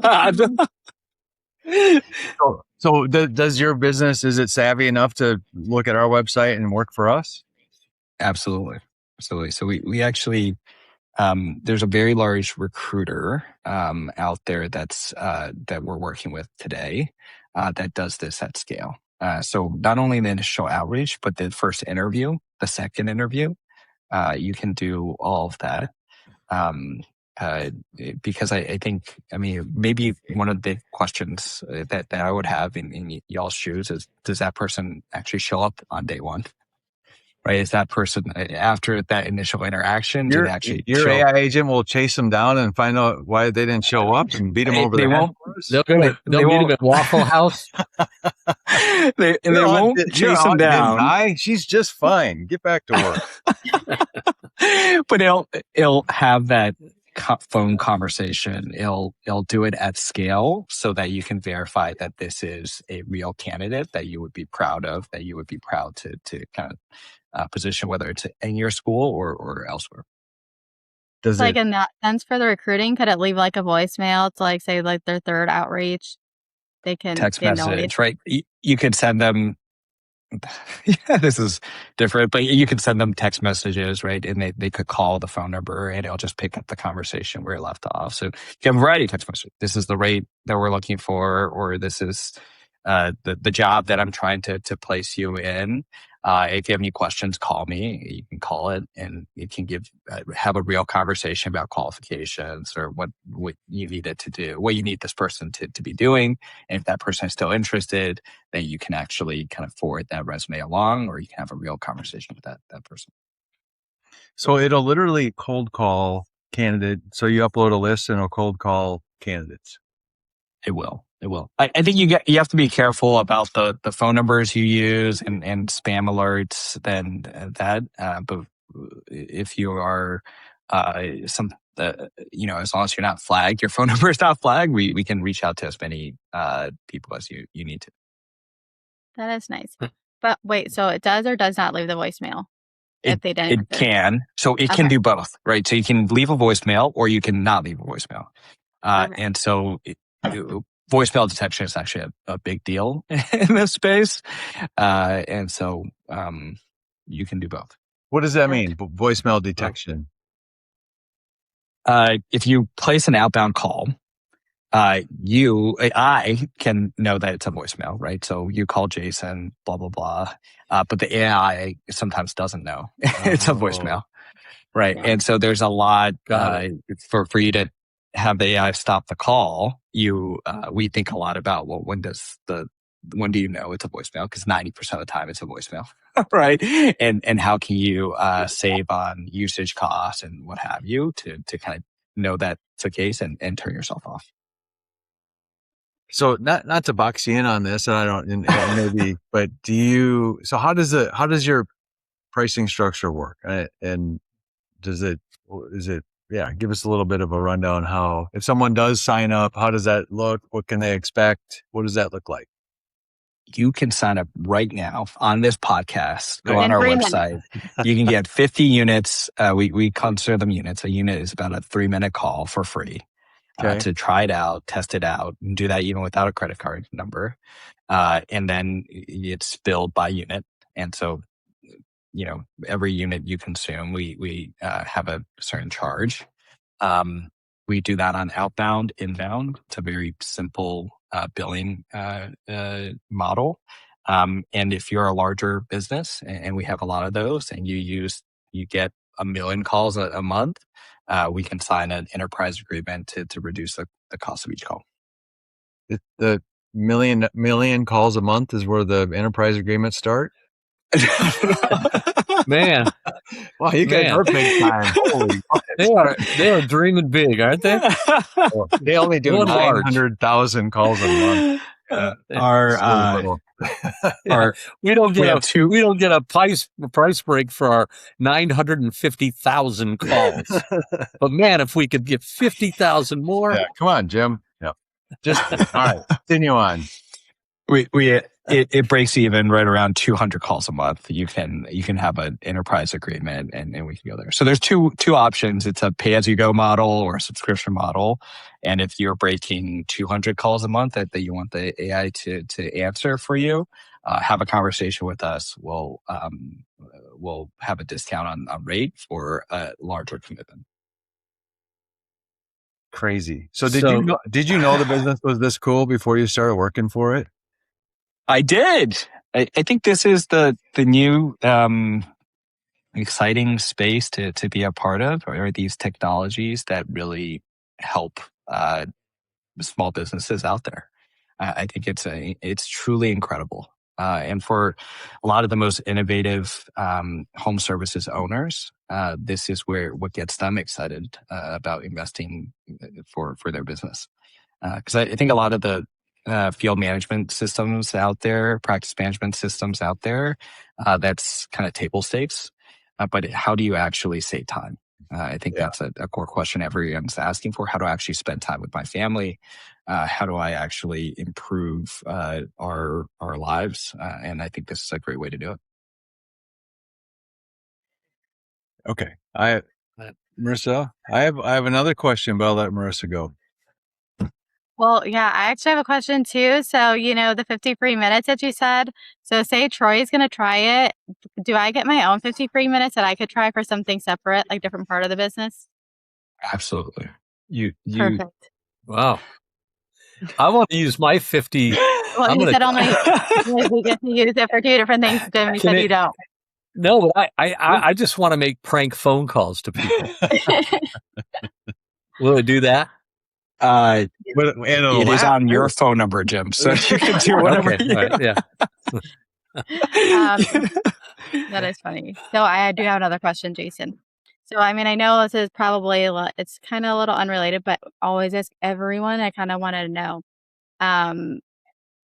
So does your business, is it savvy enough to look at our website and work for us? Absolutely. So we actually, there's a very large recruiter out there that we're working with today that does this at scale. So not only the initial outreach, but the first interview, the second interview, you can do all of that. Because I think, maybe one of the big questions that I would have in y'all's shoes is, does that person actually show up on day one? Right? Is that person, after that initial interaction, do they actually your show AI agent will chase them down and find out why they didn't show up and beat them over the head? They'll meet him at Waffle House. they won't chase them down. Hi, she's just fine. Get back to work. But it'll have that phone conversation. It'll do it at scale so that you can verify that this is a real candidate that you would be proud of, that you would be proud to kind of position, whether it's in your school or elsewhere. Does like in that sense for the recruiting, could it leave like a voicemail to like say like their third outreach? They can text message, right? You could send them. Yeah, this is different, but you could send them text messages, right? And they could call the phone number and it'll just pick up the conversation where it left off. So you have a variety of text messages. This is the rate that we're looking for, or this is the job that I'm trying to place you in. If you have any questions, call me. You can call it and it can have a real conversation about qualifications or what you need it to do, what you need this person to be doing. And if that person is still interested, then you can actually kind of forward that resume along, or you can have a real conversation with that person. So it'll literally cold call candidate. So you upload a list and it'll cold call candidates. It will. I think you have to be careful about the phone numbers you use and spam alerts than that. But if you are as long as you're not flagged, your phone number is not flagged, we can reach out to as many people as you need to. That is nice. But wait, so it does or does not leave the voicemail? If they didn't. It can. So it can do both, right? So you can leave a voicemail or you can not leave a voicemail. And so voicemail detection is actually a big deal in this space. And so you can do both. What does that mean? Voicemail detection? If you place an outbound call, I can know that it's a voicemail, right? So you call Jason, blah, blah, blah. But the AI sometimes doesn't know it's a voicemail, right? Yeah. And so there's a lot for you to have the AI stop the call. We think a lot about, well, when does the when do you know it's a voicemail? Because 90% of the time it's a voicemail, right? And how can you save on usage costs and what have you to kind of know that it's the case and turn yourself off. So not to box you in on this, and I don't, and maybe, but how does your pricing structure work? And is it, give us a little bit of a rundown. How, if someone does sign up, how does that look? What can they expect? What does that look like? You can sign up right now on this podcast. Go Right. on our In 3 website. You can get 50 units. We consider them units. A unit is about a 3-minute call for free. Okay. To try it out, test it out, and do that even without a credit card number. And then it's billed by unit. And so, every unit you consume, we have a certain charge. We do that on Outbound, Inbound. It's a very simple billing model. And if you're a larger business, and we have a lot of those, and you get 1 million calls a month, we can sign an enterprise agreement to reduce the cost of each call. The million calls a month is where the enterprise agreements start. Man, Wow, you guys are big time. Holy, they are dreaming big, aren't they? they only do Going large. 900,000 calls a month. We don't get a price break for our 950,000 calls. But man, if we could get 50,000 more, yeah, come on, Jim. Yeah, just all right. Continue on. It breaks even right around 200 calls a month. You can have an enterprise agreement, and we can go there. So there's two options. It's a pay as you go model or a subscription model. And if you're breaking 200 calls a month that you want the AI to answer for you, have a conversation with us. We'll have a discount on rate for a larger commitment. Crazy. So did you know the business was this cool before you started working for it? I did. I think this is the new exciting space to be a part of, or these technologies that really help small businesses out there. I think it's truly incredible. And for a lot of the most innovative home services owners, this is what gets them excited about investing for their business. Because I think a lot of the field management systems out there, practice management systems out there, that's kind of table stakes. But how do you actually save time? I think that's a core question everyone's asking for. How do I actually spend time with my family? How do I actually improve our lives? And I think this is a great way to do it. Okay. Marissa, I have another question, but I'll let Marissa go. Well, yeah, I actually have a question too. So, the 50 free minutes that you said. So say Troy's going to try it. Do I get my own 50 free minutes that I could try for something separate, like different part of the business? Absolutely. Perfect. Wow. I want to use my 50. Well, you said only we get to use it for 2 different things. Jim, you said you don't. No, but I just want to make prank phone calls to people. Will it do that? It is on your phone number, Jim. So you can do whatever. Okay. Right, yeah. That is funny. So I do have another question, Jason. So, I know this is probably it's kind of a little unrelated, but always ask everyone. I kind of wanted to know.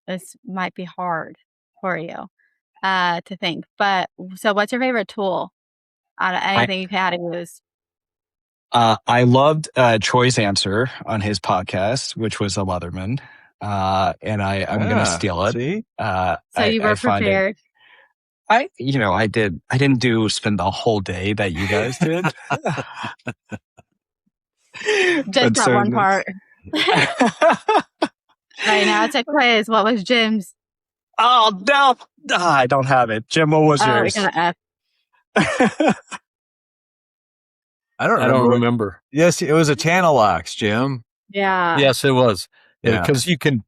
This might be hard for you to think, but so what's your favorite tool out of anything you've had to use? I loved Troy's answer on his podcast, which was a Leatherman, and I'm going to steal it. See? So you were prepared. I didn't spend the whole day that you guys did. Just that one part. Right now it's a quiz. What was Jim's? Oh no, I don't have it. Jim, what was yours? We got an F. I don't remember. Yes, it was a channel locks, Jim. Yeah. Yes, it was. Because you can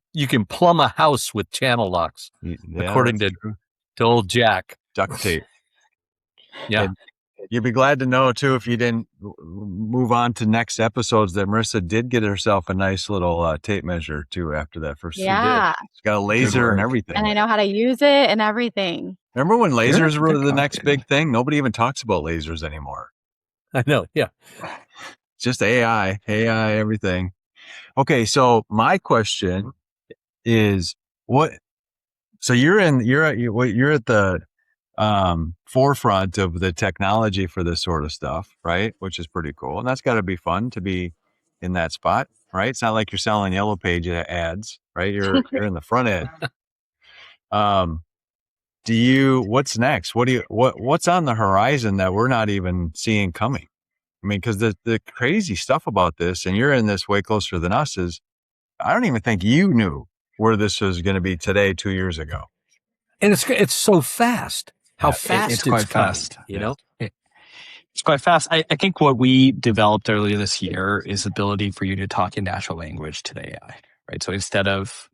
plumb a house with channel locks, according to old Jack. Duct tape. Yeah. You'd be glad to know too, if you didn't move on to next episodes, that Marissa did get herself a nice little tape measure too after that first. Yeah. She's got a laser and work. everything. And I know how to use it and everything. Remember when lasers were Good the next confidence. big thing? Nobody even talks about lasers anymore. I know. Yeah. Just AI, everything. Okay, so my question is, what? So you're at the forefront of the technology for this sort of stuff, right? Which is pretty cool, and that's got to be fun to be in that spot, right? It's not like you're selling Yellow Page ads, right? You're in the front end. What's next? What's on the horizon that we're not even seeing coming? I mean, because the crazy stuff about this, and you're in this way closer than us, is I don't even think you knew where this was going to be today 2 years ago. And it's so fast. How fast it's quite coming, fast. you know? It's quite fast. I think what we developed earlier this year is the ability for you to talk in natural language to the AI, right? So instead of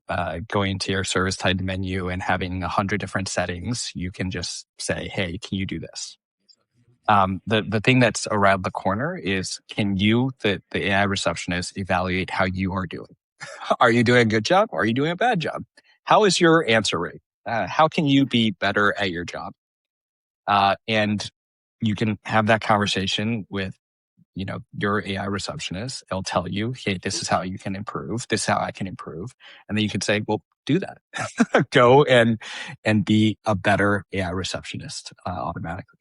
going to your service type menu and having 100 different settings, you can just say, hey, can you do this? The thing that's around the corner is, can you, the AI receptionist, evaluate how you are doing? Are you doing a good job? Or are you doing a bad job? How is your answer rate? How can you be better at your job? And you can have that conversation with, your AI receptionist. It'll tell you, hey, this is how you can improve. This is how I can improve. And then you can say, well, do that. Go and be a better AI receptionist automatically.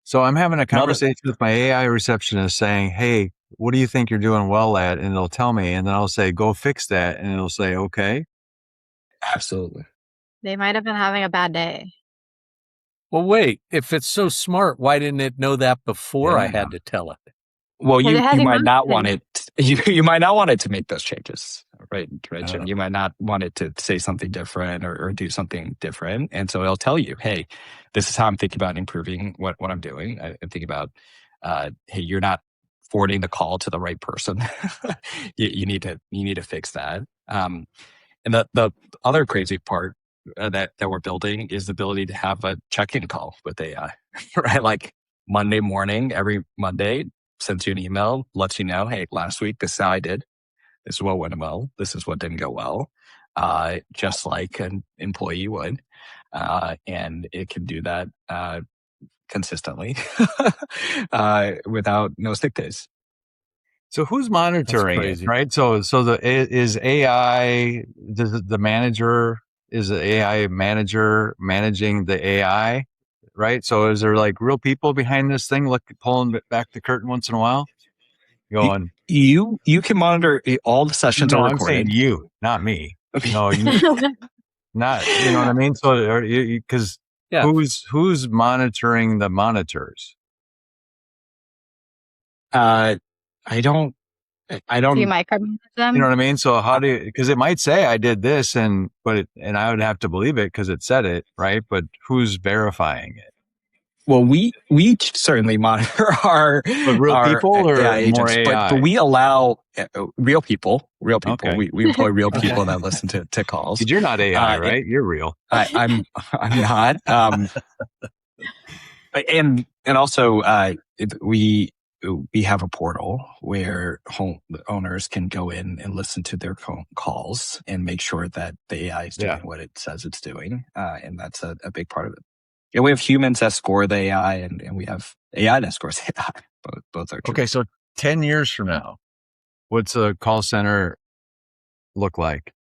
So I'm having a conversation with my AI receptionist saying, hey, what do you think you're doing well at? And it'll tell me, and then I'll say, go fix that. And it'll say, okay. Absolutely. They might have been having a bad day. Well, wait, if it's so smart, why didn't it know that before I had to tell it? Well, you it has might not emotion. want it. You might not want it to make those changes, right? Jim? Oh. You might not want it to say something different or do something different, and so it'll tell you, "Hey, this is how I'm thinking about improving what I'm doing. I'm thinking about, hey, you're not forwarding the call to the right person. you need to fix that." And the other crazy part that we're building is the ability to have a check-in call with AI, right? Like Monday morning, every Monday, sends you an email, lets you know, hey, last week, this is how I did. This is what went well. This is what didn't go well. Just like an employee would. And it can do that consistently without no sick days. So who's monitoring it, right? So is AI the manager? Is the AI manager managing the AI, right? So is there like real people behind this thing, pulling back the curtain once in a while, going? You can monitor all the sessions are recorded. I'm saying you, not me. No, you, not. You know what I mean? So because who's monitoring the monitors? I don't. Do you micromanage them? You know what I mean? So how do you, because it might say I did this and I would have to believe it because it said it, right? But who's verifying it? Well, we certainly monitor our people or AI agents, more AI? but we allow real people. Okay. We employ real people that listen to calls. You're not AI, right? You're real. I'm not. And also we have a portal where home owners can go in and listen to their calls and make sure that the AI is doing what it says it's doing. And that's a big part of it. Yeah, we have humans that score the AI and we have AI that scores AI. Both are true. Okay, so 10 years from now, what's a call center look like?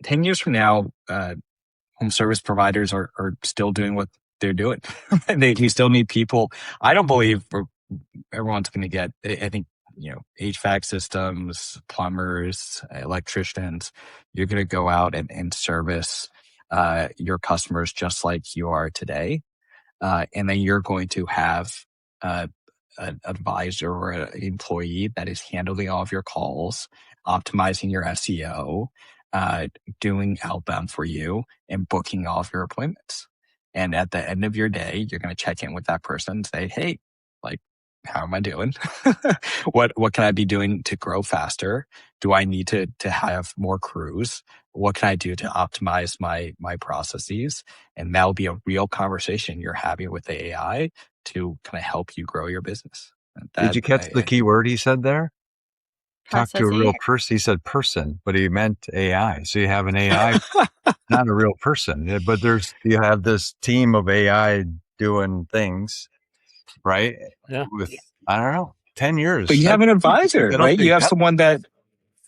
10 years from now, home service providers are still doing what they're doing. You still need people. I don't believe everyone's going to get, I think, HVAC systems, plumbers, electricians, you're going to go out and service your customers just like you are today. And then you're going to have an advisor or an employee that is handling all of your calls, optimizing your SEO, doing outbound for you, and booking all of your appointments. And at the end of your day, you're going to check in with that person and say, hey, like, how am I doing? What can I be doing to grow faster? Do I need to have more crews? What can I do to optimize my processes? And that'll be a real conversation you're having with the AI to kind of help you grow your business. Did you catch the key word he said there? Talk to a Processing. real person. He said person, but he meant AI. So you have an AI, not a real person. But you have this team of AI doing things, right? Yeah. With, I don't know, 10 years. But you have an advisor, I don't right? think You have that- someone that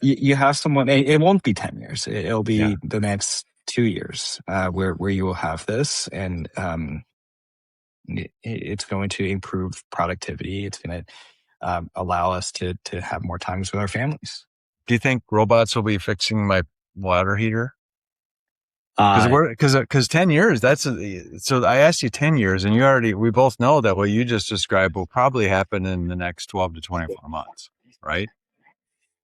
you have someone. It won't be 10 years. It'll be the next 2 years where you will have this, and it's going to improve productivity. It's going to allow us to have more times with our families. Do you think robots will be fixing my water heater? Because 10 years, so I asked you 10 years, and we both know that what you just described will probably happen in the next 12 to 24 months, right?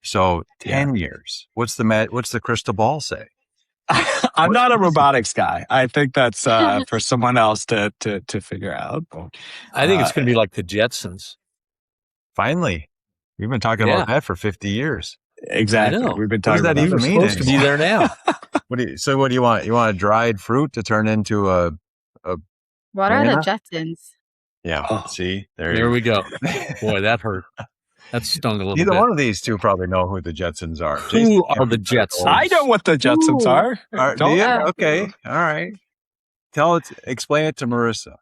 So 10 years. What's the crystal ball say? I'm not a robotics guy. I think that's for someone else to figure out. I think it's going to be like the Jetsons. Finally, we've been talking about that for 50 years. Exactly. I know. We've been What does talking that about even We're mean? supposed to be there now. What do you want? You want a dried fruit to turn into a What are the banana? Jetsons? Yeah. Oh, See, There we go. Boy, that hurt. That stung a little Neither bit. one of these two probably know who the Jetsons are. Who are the Jetsons? I know what the Jetsons are. Do you? Yeah. Okay. All right. Explain it to Marissa.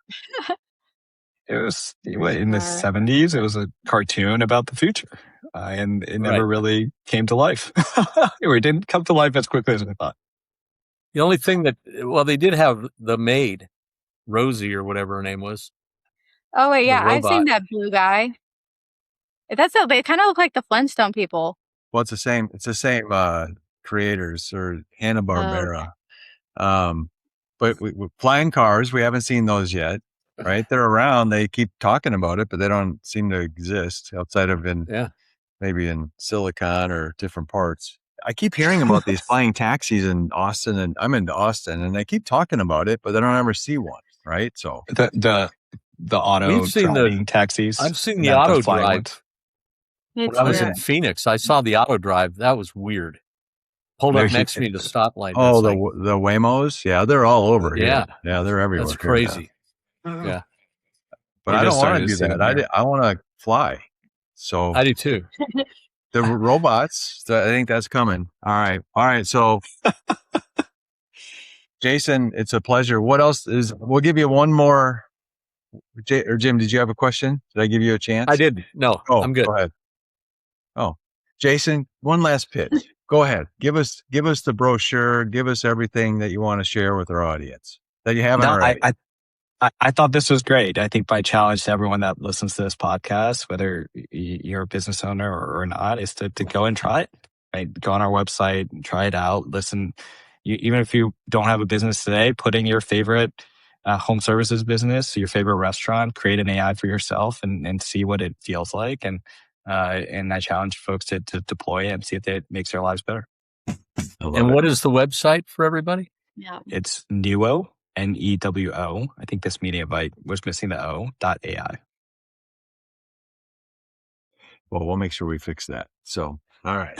It was in the 70s. It was a cartoon about the future. And it never really came to life. Or it didn't come to life as quickly as I thought. The only thing they did have the maid, Rosie or whatever her name was. Oh wait, yeah, The I've seen robot. that blue guy. They kind of look like the Flintstone people. Well, it's the same. It's the same creators or Hanna-Barbera. But with flying cars, we haven't seen those yet, right? They're around. They keep talking about it, but they don't seem to exist outside of maybe in Silicon or different parts. I keep hearing about these flying taxis in Austin, and I'm into Austin, and they keep talking about it, but they don't ever see one, right? So The auto driving taxis. I've seen the auto drive. When I was in Phoenix, I saw the auto drive. That was weird. Pulled up next to me at the stoplight. Oh, the Waymos? Yeah, they're all over here. Yeah, they're everywhere. That's crazy. Yeah. But I don't want to do that. I want to fly. So I do too. The robots, I think that's coming. All right. So Jason, it's a pleasure. What else we'll give you one more. Or Jim, did you have a question? Did I give you a chance? I did. No, I'm good. Go ahead. Oh, Jason, one last pitch. Go ahead. Give us the brochure. Give us everything that you want to share with our audience that you haven't already. I thought this was great. I think my challenge to everyone that listens to this podcast, whether you're a business owner or not, is to go and try it. Right? Go on our website, try it out. Listen, even if you don't have a business today, put in your favorite home services business, your favorite restaurant, create an AI for yourself, and see what it feels like. And I challenge folks to deploy it and see if it makes their lives better. And what is the website for everybody? Yeah, it's Newo. Newo. I think this media bite was missing the O.ai. Well, we'll make sure we fix that. So, all right.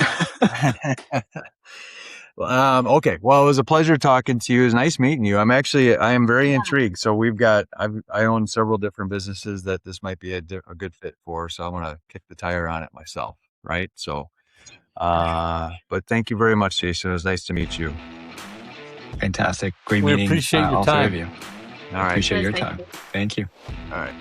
Okay. Well, it was a pleasure talking to you. It was nice meeting you. I am very intrigued. So I own several different businesses that this might be a good fit for. So I want to kick the tire on it myself. Right. So, but thank you very much, Jason. It was nice to meet you. Fantastic. Great meeting. We appreciate your time. All right. Appreciate your time. Thank you. All right.